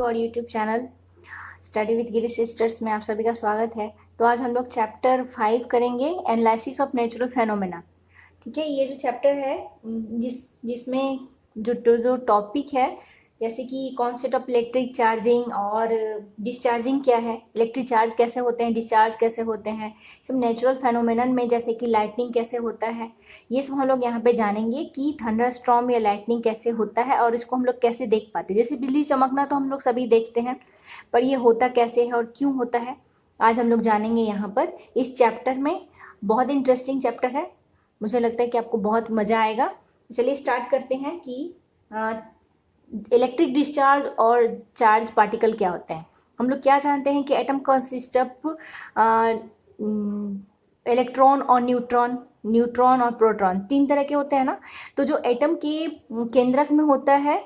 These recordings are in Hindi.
और YouTube channel study with Giri sisters में आप सभी का स्वागत है। तो आज हम लोग चैप्टर 5 करेंगे, एनालिसिस ऑफ नेचुरल फेनोमेना। ठीक है, ये जो चैप्टर है जिसमें जो टॉपिक है, जैसे कि कॉन्सेप्ट ऑफ इलेक्ट्रिक चार्जिंग और डिस्चार्जिंग क्या है, इलेक्ट्रिक चार्ज कैसे होते हैं, डिस्चार्ज कैसे होते हैं, सब नेचुरल फेनोमेनन में जैसे कि लाइटनिंग कैसे होता है, ये सब हम लोग यहाँ पे जानेंगे कि थंडर स्टॉर्म या लाइटनिंग कैसे होता है और इसको हम लोग कैसे देख पाते हैं। जैसे बिजली चमकना तो हम लोग सभी देखते हैं, पर ये होता कैसे है और क्यों होता है, आज हम लोग जानेंगे यहाँ पर इस चैप्टर में। बहुत इंटरेस्टिंग चैप्टर है, मुझे लगता है कि आपको बहुत मज़ा आएगा। चलिए स्टार्ट करते हैं कि इलेक्ट्रिक डिस्चार्ज और चार्ज पार्टिकल क्या होते हैं। हम लोग क्या जानते हैं कि एटम कंसिस्ट ऑफ इलेक्ट्रॉन और न्यूट्रॉन, न्यूट्रॉन और प्रोटॉन, तीन तरह के होते हैं ना। तो जो एटम के केंद्रक में होता है,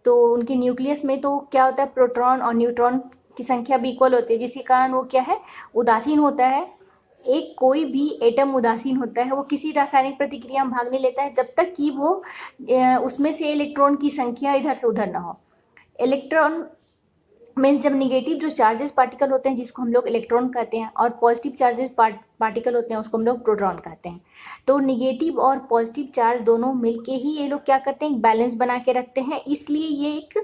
तो उनके न्यूक्लियस में तो क्या होता है, प्रोटॉन और न्यूट्रॉन की संख्या भी इक्वल होती है, जिसके कारण वो क्या है, उदासीन होता है। एक कोई भी एटम उदासीन होता है, वो किसी रासायनिक प्रतिक्रिया में भाग नहीं लेता है जब तक कि वो उसमें से इलेक्ट्रॉन की संख्या इधर से उधर ना हो। इलेक्ट्रॉन मीन्स जब निगेटिव जो चार्जेस पार्टिकल होते हैं जिसको हम लोग इलेक्ट्रॉन कहते हैं, और पॉजिटिव चार्जेस पार्टिकल होते हैं उसको हम लोग प्रोटॉन कहते हैं। तो निगेटिव और पॉजिटिव चार्ज दोनों मिलके ही ये लोग क्या करते हैं, एक बैलेंस बना के रखते हैं, इसलिए ये एक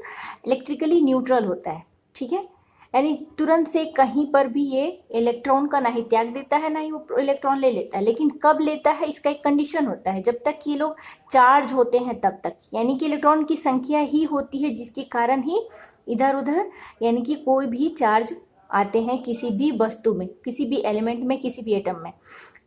इलेक्ट्रिकली न्यूट्रल होता है। ठीक है, यानी तुरंत से कहीं पर भी ये इलेक्ट्रॉन का ना ही त्याग देता है ना ही वो इलेक्ट्रॉन ले लेता है, लेकिन कब लेता है इसका एक कंडीशन होता है, जब तक ये लोग चार्ज होते हैं तब तक, यानी कि इलेक्ट्रॉन की संख्या ही होती है जिसके कारण ही इधर उधर यानी कि कोई भी चार्ज आते हैं किसी भी वस्तु में, किसी भी एलिमेंट में, किसी भी एटम में।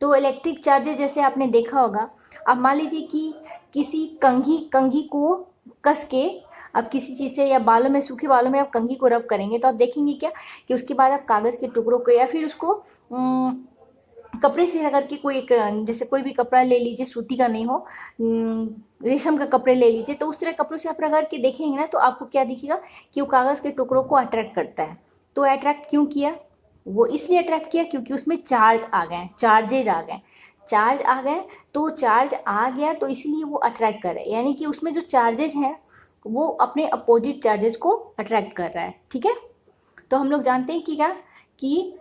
तो इलेक्ट्रिक चार्जेस जैसे आपने देखा होगा, अब मान लीजिए कि किसी कंघी को कस के अब किसी चीज़ से या बालों में, सूखे बालों में आप कंघी को रब करेंगे तो आप देखेंगे क्या कि उसके बाद आप कागज़ के टुकड़ों को या फिर उसको कपड़े से रगड़ के, कोई एक जैसे कोई भी कपड़ा ले लीजिए, सूती का नहीं हो, रेशम का कपड़े ले लीजिए, तो उस तरह कपड़ों से आप रगड़ के देखेंगे ना तो आपको क्या दिखेगा कि वो कागज़ के टुकड़ों को अट्रैक्ट करता है। तो अट्रैक्ट क्यों किया, वो इसलिए अट्रैक्ट किया क्योंकि उसमें चार्ज आ गए, चार्जेज आ गए, चार्ज आ गए, तो चार्ज आ गया तो इसलिए वो अट्रैक्ट कर रहा है, यानी कि उसमें जो चार्जेज हैं वो अपने अपोजिट चार्जेस को अट्रैक्ट कर रहा है। ठीक है, तो हम लोग जानते हैं कि क्या कि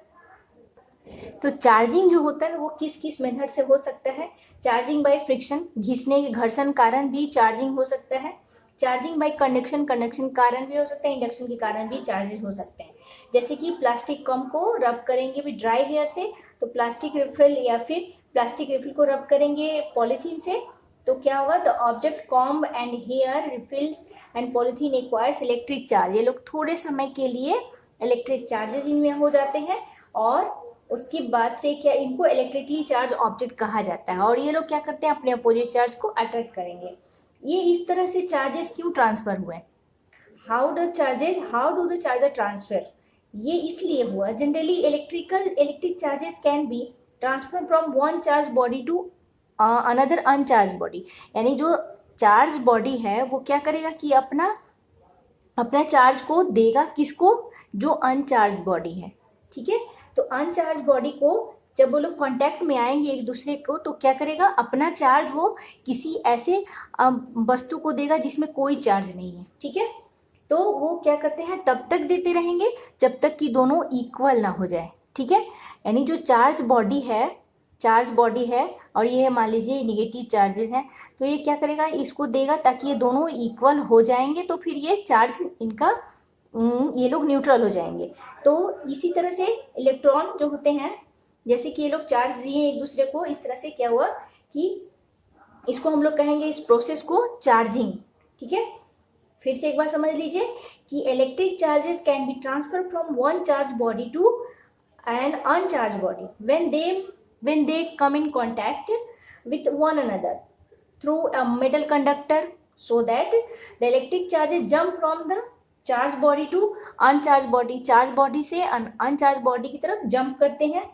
तो चार्जिंग जो होता है वो किस किस मेथड से हो सकता है। चार्जिंग बाय फ्रिक्शन, घिसने के घर्षण कारण भी चार्जिंग हो सकता है। चार्जिंग बाय कंडक्शन, कंडक्शन कारण भी हो सकता है, इंडक्शन के कारण भी चार्जेस हो सकते हैं। जैसे कि प्लास्टिक कम को रब करेंगे भी ड्राई हेयर से, तो प्लास्टिक रिफिल या फिर प्लास्टिक रिफिल को रब करेंगे पॉलीथीन से, तो क्या होगा, the object comb and hair refills and polythene acquires electric charge. ये लोग थोड़े समय के लिए इलेक्ट्रिक चार्जेस इनमें हो जाते हैं और उसके बाद से क्या, इनको इलेक्ट्रिकली चार्ज ऑब्जेक्ट कहा जाता है, और ये लोग क्या करते हैं, अपने अपोजिट चार्ज को अट्रैक्ट करेंगे। ये इस तरह से चार्जेस क्यों ट्रांसफर हुए, how do the charger transfer, ये इसलिए हुआ, generally electric charges can be transfer from one charge body to another uncharge body. यानी जो चार्ज बॉडी है वो क्या करेगा कि अपना चार्ज को देगा किसको, जो अनचार्ज बॉडी है। ठीक है, तो अनचार्ज बॉडी को जब वो लोग कांटेक्ट में आएंगे एक दूसरे को, तो क्या करेगा, अपना चार्ज वो किसी ऐसे वस्तु को देगा जिसमें कोई चार्ज नहीं है। ठीक है, तो वो क्या करते हैं, तब तक देते रहेंगे जब तक कि दोनों इक्वल ना हो जाए। ठीक है, यानी जो चार्ज बॉडी है और ये मान लीजिए निगेटिव चार्जेस हैं, तो ये क्या करेगा, इसको देगा ताकि ये दोनों इक्वल हो जाएंगे, तो फिर ये चार्ज इनका ये लोग न्यूट्रल हो जाएंगे। तो इसी तरह से इलेक्ट्रॉन जो होते हैं, जैसे कि ये लोग चार्ज दिए एक दूसरे को, इस तरह से क्या हुआ कि इसको हम लोग कहेंगे इस प्रोसेस को चार्जिंग। ठीक है, फिर से एक बार समझ लीजिए कि electric charges can be transfer from one charge body to an uncharge body when they come in contact with one another through a metal conductor, so that the electric charges jump from the charged body to uncharged body, charged body से uncharged body की तरफ jump करते हैं।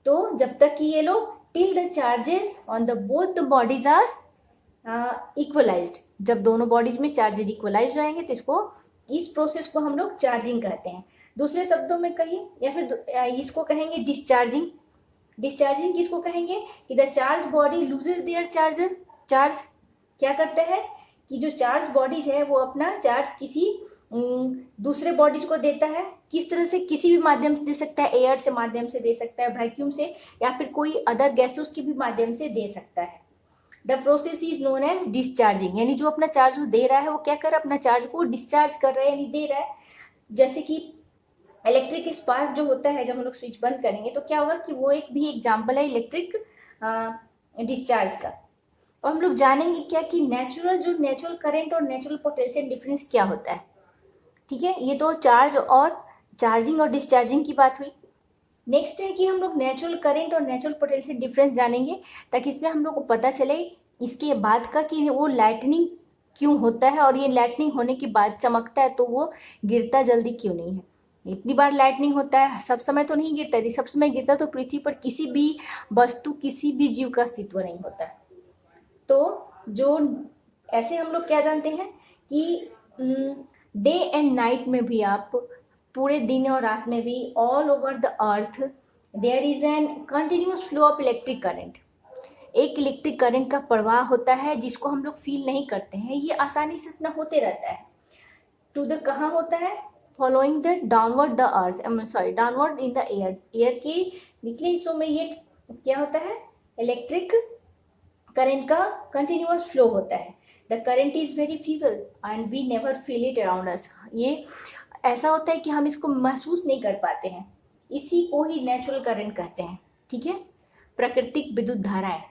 तो जब तक कि ये लोग till the charges on the both the bodies are equalized, जब दोनों बॉडीज में चार्जेज इक्वलाइज रहेंगे तो इस प्रोसेस को हम लोग चार्जिंग कहते हैं। दूसरे शब्दों में कहिए, या फिर इसको कहेंगे डिस्चार्जिंग। डिस्चार्जिंग किसको कहेंगे कि the charge body loses their charge क्या करता है कि जो चार्ज बॉडीज है वो अपना चार्ज किसी दूसरे बॉडीज को देता है। किस तरह से? किसी भी माध्यम से दे सकता है, एयर से माध्यम से दे सकता है, वैक्यूम से, या फिर कोई अदर गैसेस के भी माध्यम से दे सकता है। The process is known as discharging, यानी जो अपना चार्ज दे रहा है वो क्या कर रहा है? अपना चार्ज को डिस्चार्ज कर रहा है, यानी दे रहा है। जैसे कि इलेक्ट्रिक स्पार्क जो होता है, जब हम लोग स्विच बंद करेंगे तो क्या होगा कि वो एक भी एग्जाम्पल है इलेक्ट्रिक डिस्चार्ज का। और हम लोग जानेंगे क्या कि नेचुरल करंट और नेचुरल पोटेंशियल डिफरेंस क्या होता है। ठीक है, ये तो चार्ज और चार्जिंग और डिस्चार्जिंग की बात हुई। नेक्स्ट है कि हम लोग नेचुरल करंट और नेचुरल पोटेंशियल डिफरेंस जानेंगे, ताकि इसमें हम लोग को पता चले इसके बाद का कि वो लाइटनिंग क्यों होता है, और ये लाइटनिंग होने के बाद चमकता है तो वो गिरता जल्दी क्यों नहीं है। इतनी बार लाइटनिंग होता है, सब समय तो नहीं गिरता। यदि सब समय गिरता तो पृथ्वी पर किसी भी वस्तु, किसी भी जीव का अस्तित्व नहीं होता। तो जो ऐसे हम लोग क्या जानते हैं कि डे एंड नाइट में भी, आप पूरे दिन और रात में भी, all over the earth there is an continuous flow of electric current. एक इलेक्ट्रिक करंट का प्रवाह होता है जिसको हम लोग फील नहीं करते हैं, ये आसानी से अपना होते रहता है। टू द कहाँ होता है? Following the downward the earth, downward in the air. Air के निचले हिस्सों में ये क्या होता है? इलेक्ट्रिक करंट का कंटिन्यूअस फ्लो होता है। The current is very feeble and we never feel it around us. ये ऐसा होता है कि हम इसको महसूस नहीं कर पाते हैं, इसी को ही नेचुरल करंट कहते हैं। ठीक है, प्राकृतिक विद्युत धाराएं।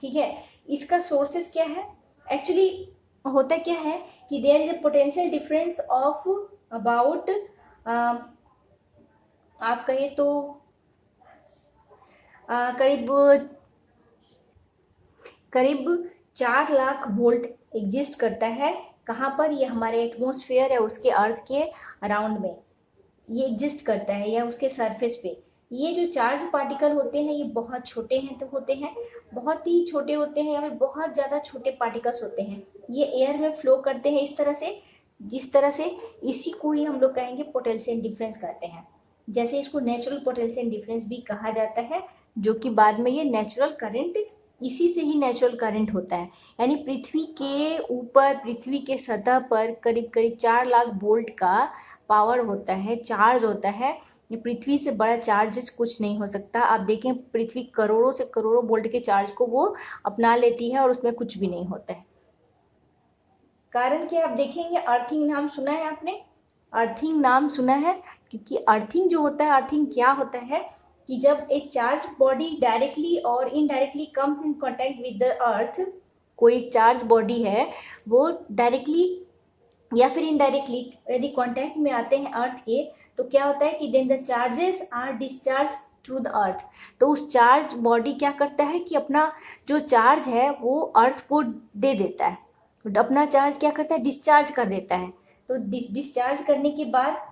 ठीक है, इसका सोर्सेस क्या है? एक्चुअली होता क्या है कि there is a potential difference of about, आप कहिए तो करीब 4 लाख वोल्ट एग्जिस्ट करता है। कहाँ पर? ये हमारे एटमॉस्फेयर है उसके, अर्थ के अराउंड में ये एग्जिस्ट करता है, या उसके सरफेस पे। ये जो चार्ज पार्टिकल होते हैं ये बहुत छोटे हैं, तो होते हैं बहुत ही छोटे होते हैं, या फिर बहुत ज़्यादा छोटे पार्टिकल्स होते हैं। ये एयर में फ्लो करते हैं इस तरह से, जिस तरह से, इसी को ही हम लोग कहेंगे पोटेंशियल डिफरेंस कहते हैं। जैसे इसको नेचुरल पोटेंशियल डिफरेंस भी कहा जाता है, जो कि बाद में ये नेचुरल करंट, इसी से ही नेचुरल करंट होता है। यानी पृथ्वी के ऊपर, पृथ्वी के सतह पर करीब करीब 4 लाख वोल्ट का पावर होता है, चार्ज होता है। ये पृथ्वी से बड़ा चार्ज कुछ नहीं हो सकता। आप देखें, पृथ्वी करोड़ों से करोड़ों वोल्ट के चार्ज को वो अपना लेती है और उसमें कुछ भी नहीं होता है। कारण क्या? आप देखेंगे, अर्थिंग नाम सुना है आपने? अर्थिंग नाम सुना है, क्योंकि अर्थिंग जो होता है, अर्थिंग क्या होता है कि जब एक चार्ज बॉडी डायरेक्टली और indirectly comes in contact with the earth, कोई चार्ज बॉडी है वो डायरेक्टली या फिर इनडायरेक्टली यदि कांटेक्ट में आते हैं अर्थ के, तो क्या होता है कि then the charges are discharge through the earth. तो उस चार्ज बॉडी क्या करता है कि अपना जो चार्ज है वो अर्थ को दे देता है, अपना चार्ज क्या करता है? डिस्चार्ज कर देता है। तो डिस्चार्ज करने के बाद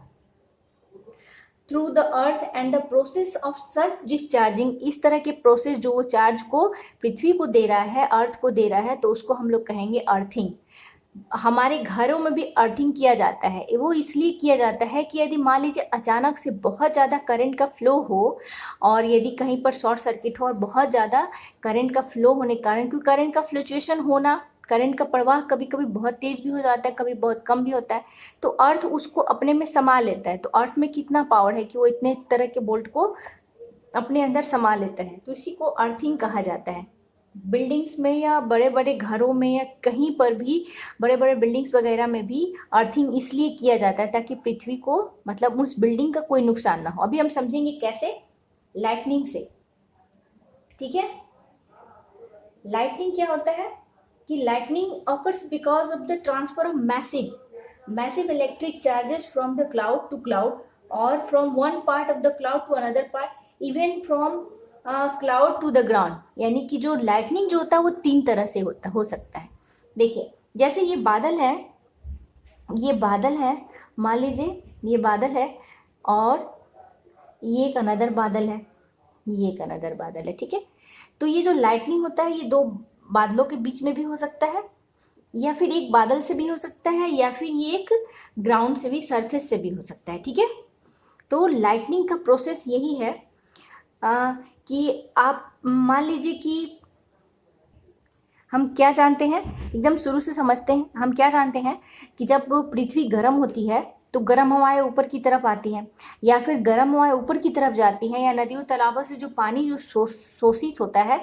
through the earth and the process of such discharging, इस तरह के प्रोसेस जो वो चार्ज को पृथ्वी को दे रहा है, अर्थ को दे रहा है, तो उसको हम लोग कहेंगे अर्थिंग। हमारे घरों में भी अर्थिंग किया जाता है। वो इसलिए किया जाता है कि यदि मान लीजिए अचानक से बहुत ज़्यादा करंट का फ्लो हो, और यदि कहीं पर शॉर्ट सर्किट हो और बहुत ज़्यादा करंट का फ्लो होने के कारण, क्योंकि करंट का फ्लक्चुएशन होना, करंट का प्रवाह कभी कभी बहुत तेज भी हो जाता है, कभी बहुत कम भी होता है, तो अर्थ उसको अपने में समा लेता है। तो अर्थ में कितना पावर है कि वो इतने तरह के बोल्ट को अपने अंदर समा लेता है, तो इसी को अर्थिंग कहा जाता है। बिल्डिंग्स में या बड़े बड़े घरों में या कहीं पर भी, बड़े बड़े बिल्डिंग्स वगैरह में भी अर्थिंग इसलिए किया जाता है ताकि पृथ्वी को, मतलब उस बिल्डिंग का कोई नुकसान ना हो। अभी हम समझेंगे कैसे, लाइटनिंग से। ठीक है, लाइटनिंग क्या होता है कि lightning occurs because of the transfer of massive electric charges from the cloud to cloud, और from one part of the cloud to another part, even from cloud to the ground. यानी कि जो लाइटनिंग जो होता है वो 3 तरह से हो सकता है। देखिए, जैसे ये बादल है, मान लीजिए ये बादल है, और ये एक अनदर बादल है, ये एक अनदर बादल है। ठीक है, तो ये जो लाइटनिंग होता है ये 2 बादलों के बीच में भी हो सकता है, या फिर एक बादल से भी हो सकता है, या फिर ये एक ग्राउंड से भी, सरफेस से भी हो सकता है। ठीक है, तो लाइटनिंग का प्रोसेस यही है कि आप मान लीजिए कि हम क्या जानते हैं, एकदम शुरू से समझते हैं। हम क्या जानते हैं कि जब पृथ्वी गर्म होती है तो गर्म हवाएं ऊपर की तरफ आती हैं, या फिर गर्म हवाएं ऊपर की तरफ जाती हैं, या नदियों तालाबों से जो पानी जो शोषित होता है,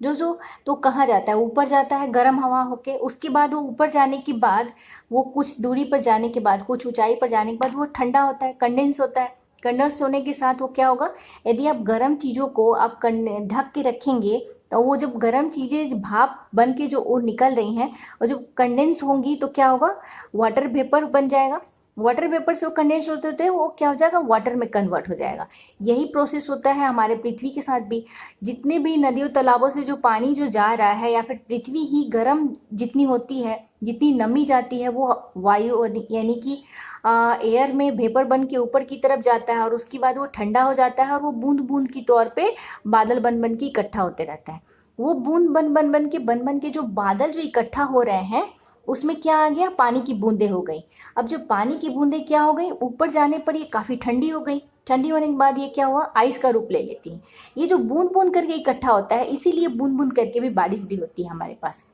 जो जो तो कहाँ जाता है, ऊपर जाता है गर्म हवा होके। उसके बाद वो ऊपर जाने के बाद, वो कुछ दूरी पर जाने के बाद, कुछ ऊंचाई पर जाने के बाद वो ठंडा होता है, कंडेंस होता है। कंडेंस होने के साथ वो क्या होगा, यदि आप गर्म चीज़ों को आप ढक के रखेंगे तो वो जब गर्म चीज़ें भाप बन के जो वो निकल रही हैं और जब कंडेंस होंगी तो क्या होगा, वाटर वेपर बन जाएगा। वाटर वेपर से वो कंडेंस होते होते वो क्या हो जाएगा, वाटर में कन्वर्ट हो जाएगा। यही प्रोसेस होता है हमारे पृथ्वी के साथ भी। जितने भी नदियों तालाबों से जो पानी जो जा रहा है, या फिर पृथ्वी ही गर्म जितनी होती है, जितनी नमी जाती है, वो वायु यानी कि एयर में वेपर बन के ऊपर की तरफ जाता है, और उसके बाद वो ठंडा हो जाता है और वो बूंद बूंद की तौर पे बादल बन बन के इकट्ठा होते रहता है। वो बूंद बन के जो बादल जो इकट्ठा हो रहे हैं, उसमें क्या आ गया, पानी की बूंदें हो गई। अब जब पानी की बूंदें क्या हो गई, ऊपर जाने पर ये काफ़ी ठंडी हो गई। ठंडी होने के बाद ये क्या हुआ, आइस का रूप ले लेती है। ये जो बूंद बूंद करके इकट्ठा होता है, इसीलिए बूंद बूंद करके भी बारिश भी होती है हमारे पास।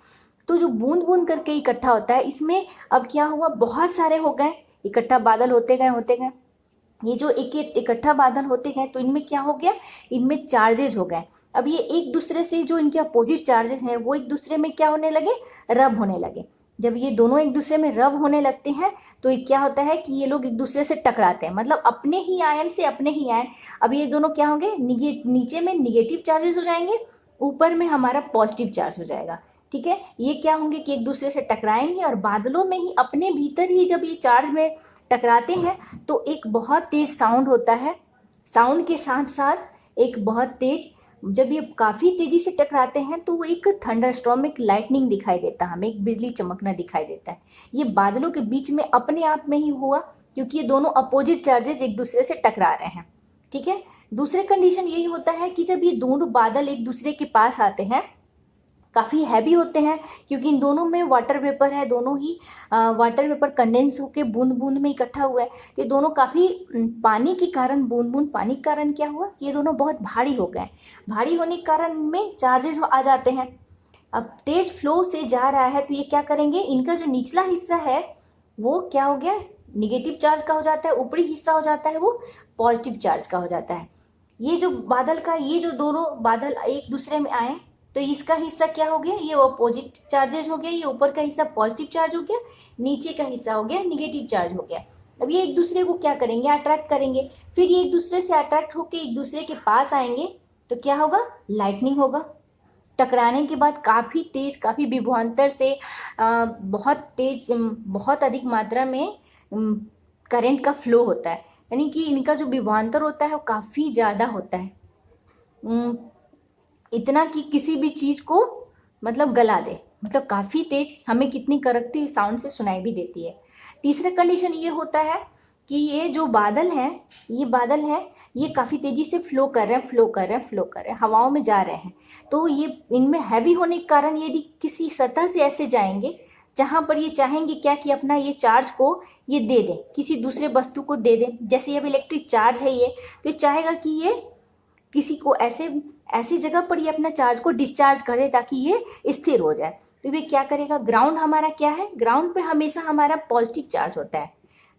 तो जो बूंद बूंद करके इकट्ठा होता है, इसमें अब क्या हुआ, बहुत सारे हो गए इकट्ठा, बादल होते गए। ये जो एक इकट्ठा बादल होते गए तो इनमें क्या हो गया, इनमें चार्जेस हो गए। अब ये एक दूसरे से जो इनके अपोजिट चार्जेस हैं वो एक दूसरे में क्या होने लगे, रब होने लगे। जब ये दोनों एक दूसरे में रब होने लगते हैं तो ये क्या होता है कि ये लोग एक दूसरे से टकराते हैं, मतलब अपने ही आयन से अपने ही आयन। अब ये दोनों क्या होंगे, नीचे में निगेटिव चार्जेस हो जाएंगे, ऊपर में हमारा पॉजिटिव चार्ज हो जाएगा। ठीक है, ये क्या होंगे कि एक दूसरे से टकराएंगे, और बादलों में ही अपने भीतर ही जब ये चार्ज में टकराते हैं तो एक बहुत तेज साउंड होता है। साउंड के साथ साथ एक बहुत तेज, जब ये काफ़ी तेज़ी से टकराते हैं तो वो एक थंडरस्टॉर्म, एक लाइटनिंग दिखाई देता है हमें, एक बिजली चमकना दिखाई देता है। ये बादलों के बीच में अपने आप में ही हुआ, क्योंकि ये दोनों अपोजिट चार्जेस एक दूसरे से टकरा रहे हैं। ठीक है, दूसरे कंडीशन यही होता है कि जब ये दोनों बादल एक दूसरे के पास आते हैं, काफ़ी हैवी होते हैं, क्योंकि इन दोनों में वाटर वेपर है, दोनों ही वाटर वेपर कंडेंस होके बूंद बूंद में इकट्ठा हुआ है। तो ये दोनों काफ़ी पानी के कारण, बूंद बूंद पानी के कारण क्या हुआ कि ये दोनों बहुत भारी हो गए। भारी होने के कारण इनमें चार्जेस आ जाते हैं। अब तेज फ्लो से जा रहा है तो ये क्या करेंगे, इनका जो निचला हिस्सा है वो क्या हो गया, निगेटिव चार्ज का हो जाता है, ऊपरी हिस्सा हो जाता है वो पॉजिटिव चार्ज का हो जाता है। ये जो बादल का, ये जो दोनों बादल एक दूसरे में आए तो इसका हिस्सा क्या हो गया, ये अपोजिट चार्जेज हो गया, ये ऊपर का हिस्सा पॉजिटिव चार्ज हो गया, नीचे का हिस्सा हो गया निगेटिव चार्ज हो गया। अब ये एक दूसरे को क्या करेंगे, अट्रैक्ट करेंगे। फिर ये एक दूसरे से अट्रैक्ट होकर एक दूसरे के पास आएंगे तो क्या होगा, लाइटनिंग होगा। टकराने के बाद काफ़ी तेज, काफ़ी विभवांतर से बहुत तेज, बहुत अधिक मात्रा में करंट का फ्लो होता है, यानी कि इनका जो विभवांतर होता है वो काफ़ी ज़्यादा होता है, इतना कि किसी भी चीज़ को मतलब गला दे, मतलब काफ़ी तेज, हमें कितनी कड़कती साउंड से सुनाई भी देती है। तीसरा कंडीशन ये होता है कि ये जो बादल हैं, ये बादल हैं, ये काफ़ी तेज़ी से फ्लो कर रहे हैं, हवाओं में जा रहे हैं। तो ये इनमें हैवी होने के कारण यदि किसी सतह से ऐसे जाएंगे जहाँ पर ये चाहेंगे क्या कि अपना ये चार्ज को ये दे दें, किसी दूसरे वस्तु को दे दें। जैसे ये इलेक्ट्रिक चार्ज है, ये तो चाहेगा कि ये किसी को ऐसी जगह पर ये अपना चार्ज को डिस्चार्ज करे ताकि ये स्थिर हो जाए। तो ये क्या करेगा, ग्राउंड हमारा क्या है, ग्राउंड पे हमेशा हमारा पॉजिटिव चार्ज होता है,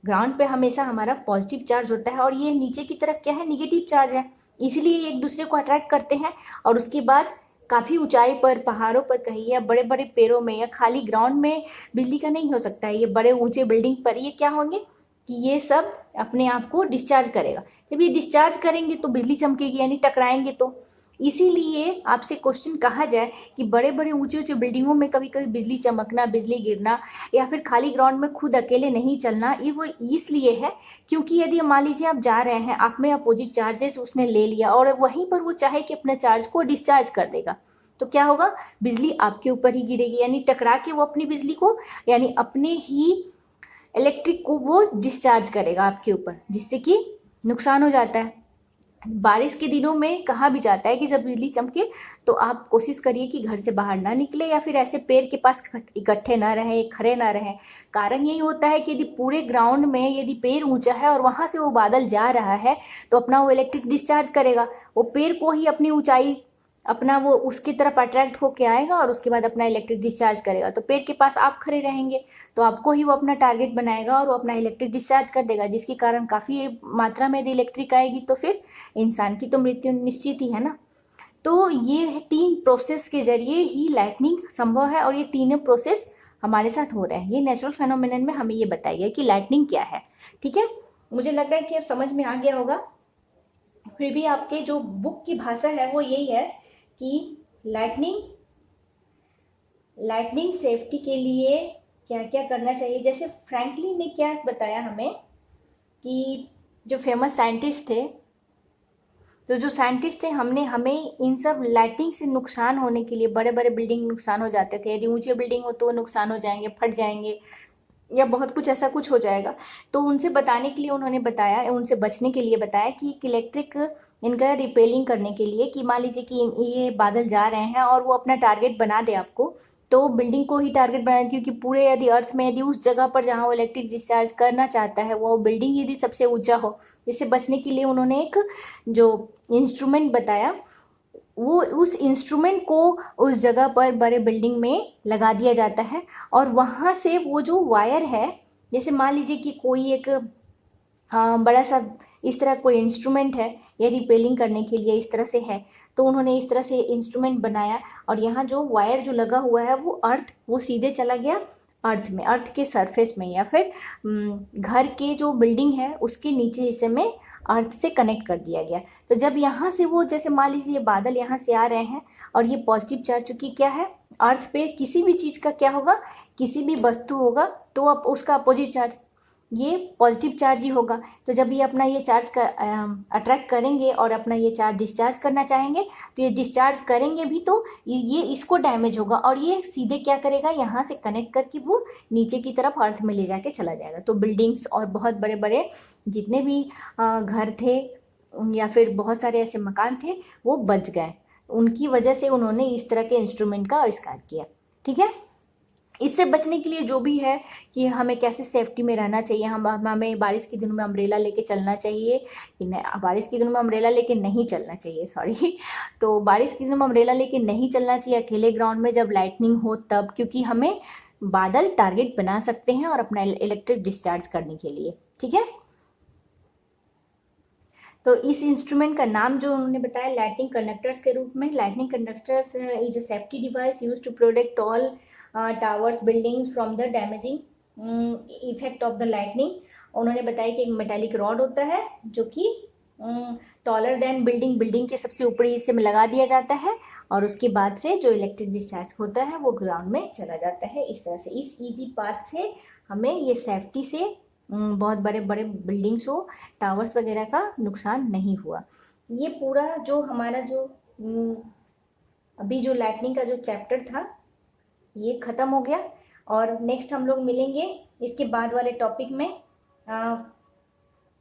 ग्राउंड पे हमेशा हमारा पॉजिटिव चार्ज होता है, और ये नीचे की तरफ क्या है, निगेटिव चार्ज है। इसलिए ये एक दूसरे को अट्रैक्ट करते हैं, और उसके बाद काफ़ी ऊंचाई पर, पहाड़ों पर कहीं, या बड़े बड़े पेड़ों में, या खाली ग्राउंड में बिजली का नहीं हो सकता है, ये बड़े ऊंचे बिल्डिंग पर ये क्या होंगे कि ये सब अपने आप को डिस्चार्ज करेगा। जब ये डिस्चार्ज करेंगे तो बिजली चमकेगी, यानी टकराएंगे। तो इसीलिए आपसे क्वेश्चन कहा जाए कि बड़े बड़े ऊंचे ऊंचे बिल्डिंगों में कभी कभी बिजली चमकना, बिजली गिरना, या फिर खाली ग्राउंड में खुद अकेले नहीं चलना, ये वो इसलिए है क्योंकि यदि मान लीजिए आप जा रहे हैं, आप में अपोजिट चार्जेस उसने ले लिया और वहीं पर वो चाहे कि अपने चार्ज को डिस्चार्ज कर देगा, तो क्या होगा, बिजली आपके ऊपर ही गिरेगी, यानी टकरा के वो अपनी बिजली को, यानी अपने ही इलेक्ट्रिक को वो डिस्चार्ज करेगा आपके ऊपर, जिससे कि नुकसान हो जाता है। बारिश के दिनों में कहा भी जाता है कि जब बिजली चमके तो आप कोशिश करिए कि घर से बाहर ना निकले, या फिर ऐसे पेड़ के पास इकट्ठे ना रहें, खड़े ना रहें। कारण यही होता है कि यदि पूरे ग्राउंड में यदि पेड़ ऊंचा है और वहाँ से वो बादल जा रहा है तो अपना वो इलेक्ट्रिक डिस्चार्ज करेगा, वो पेड़ को ही अपनी ऊंचाई अपना वो उसकी तरफ अट्रैक्ट होके आएगा और उसके बाद अपना इलेक्ट्रिक डिस्चार्ज करेगा। तो पेड़ के पास आप खड़े रहेंगे तो आपको ही वो अपना टारगेट बनाएगा और वो अपना इलेक्ट्रिक डिस्चार्ज कर देगा, जिसके कारण काफ़ी मात्रा में यदि इलेक्ट्रिक आएगी तो फिर इंसान की तो मृत्यु निश्चित ही है ना। तो ये 3 प्रोसेस के जरिए ही लाइटनिंग संभव है और ये तीनों प्रोसेस हमारे साथ हो रहे हैं। ये नेचुरल फेनोमेनन में हमें ये बताया गया कि लाइटनिंग क्या है। ठीक है, मुझे लग रहा है कि अब समझ में आ गया होगा। फिर भी आपके जो बुक की भाषा है वो यही है कि लाइटनिंग सेफ्टी के लिए क्या क्या करना चाहिए। जैसे फ्रैंकलिन ने क्या बताया हमें कि जो फेमस साइंटिस्ट थे, तो जो साइंटिस्ट थे हमें इन सब लाइटिंग से नुकसान होने के लिए, बड़े बड़े बिल्डिंग नुकसान हो जाते थे, यदि ऊंचे बिल्डिंग हो तो वो नुकसान हो जाएंगे, फट जाएंगे या बहुत कुछ ऐसा कुछ हो जाएगा। तो उनसे बताने के लिए उन्होंने बताया, उनसे बचने के लिए बताया कि इलेक्ट्रिक इनका रिपेलिंग करने के लिए, कि मान लीजिए कि ये बादल जा रहे हैं और वो अपना टारगेट बना दे आपको, तो बिल्डिंग को ही टारगेट बनाए, क्योंकि पूरे यदि अर्थ में यदि उस जगह पर जहाँ वो इलेक्ट्रिक डिस्चार्ज करना चाहता है वो बिल्डिंग यदि सबसे ऊंचा हो, इससे बचने के लिए उन्होंने एक जो इंस्ट्रूमेंट बताया, वो उस इंस्ट्रूमेंट को उस जगह पर बड़े बिल्डिंग में लगा दिया जाता है और वहाँ से वो जो वायर है, जैसे मान लीजिए कि कोई एक बड़ा सा इस तरह कोई इंस्ट्रूमेंट है, या रिपेलिंग करने के लिए इस तरह से है, तो उन्होंने इस तरह से इंस्ट्रूमेंट बनाया और यहाँ जो वायर जो लगा हुआ है वो सीधे चला गया अर्थ में, अर्थ के सरफेस में, या फिर घर के जो बिल्डिंग है उसके नीचे हिस्से में अर्थ से कनेक्ट कर दिया गया। तो जब यहाँ से वो, जैसे मान लीजिए ये बादल यहाँ से आ रहे हैं और ये पॉजिटिव चार्ज, चूंकि क्या है अर्थ पे किसी भी चीज़ का क्या होगा, किसी भी वस्तु होगा तो अब उसका अपोजिट चार्ज ये पॉजिटिव चार्ज ही होगा। तो जब ये अपना ये चार्ज अट्रैक्ट करेंगे और अपना ये चार्ज डिस्चार्ज करना चाहेंगे तो ये डिस्चार्ज करेंगे भी, तो ये इसको डैमेज होगा और ये सीधे क्या करेगा, यहाँ से कनेक्ट करके वो नीचे की तरफ अर्थ में ले जाके चला जाएगा। तो बिल्डिंग्स और बहुत बड़े बड़े जितने भी घर थे या फिर बहुत सारे ऐसे मकान थे वो बच गए, उनकी वजह से उन्होंने इस तरह के इंस्ट्रूमेंट का आविष्कार किया। ठीक है, इससे बचने के लिए जो भी है कि हमें कैसे सेफ्टी में रहना चाहिए, हमें बारिश के दिनों में अम्ब्रेला लेके चलना चाहिए कि नहीं, बारिश के दिनों में अम्ब्रेला लेके नहीं चलना चाहिए, सॉरी। तो बारिश के दिनों में अम्ब्रेला लेके नहीं चलना चाहिए अकेले ग्राउंड में जब लाइटनिंग हो तब, क्योंकि हमें बादल टारगेट बना सकते हैं और अपना इलेक्ट्रिक डिस्चार्ज करने के लिए। ठीक है, तो इस इंस्ट्रूमेंट का नाम जो उन्होंने बताया लाइटनिंग कंडक्टर्स के रूप में। Lightning conductors is a safety device use to protect all towers buildings from the damaging effect of the lightning. उन्होंने बताया कि एक मेटालिक रॉड होता है जो कि टॉलर देन बिल्डिंग के सबसे ऊपरी हिस्से में लगा दिया जाता है और उसके बाद से जो इलेक्ट्रिक डिस्चार्ज होता है वो ग्राउंड में चला जाता है। इस तरह से इस इजी पाथ से हमें ये सेफ्टी से बहुत बड़े बड़े बिल्डिंग्स हो, टावर्स वगैरह का नुकसान नहीं हुआ। ये पूरा जो हमारा जो अभी जो लाइटनिंग का जो चैप्टर था ये ख़त्म हो गया और नेक्स्ट हम लोग मिलेंगे इसके बाद वाले टॉपिक में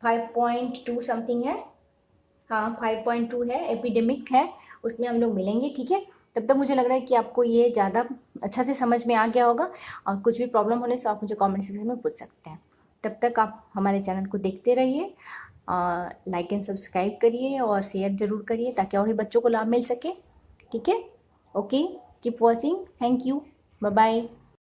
5.2 समथिंग है, हाँ 5.2 है, एपिडेमिक है, उसमें हम लोग मिलेंगे। ठीक है, तब तक मुझे लग रहा है कि आपको ये ज़्यादा अच्छा से समझ में आ गया होगा और कुछ भी प्रॉब्लम होने से आप मुझे कमेंट सेक्शन में पूछ सकते हैं। तब तक आप हमारे चैनल को देखते रहिए, लाइक एंड सब्सक्राइब करिए और शेयर ज़रूर करिए ताकि और भी बच्चों को लाभ मिल सके। ठीक है, okay, keep watching, thank you, bye bye.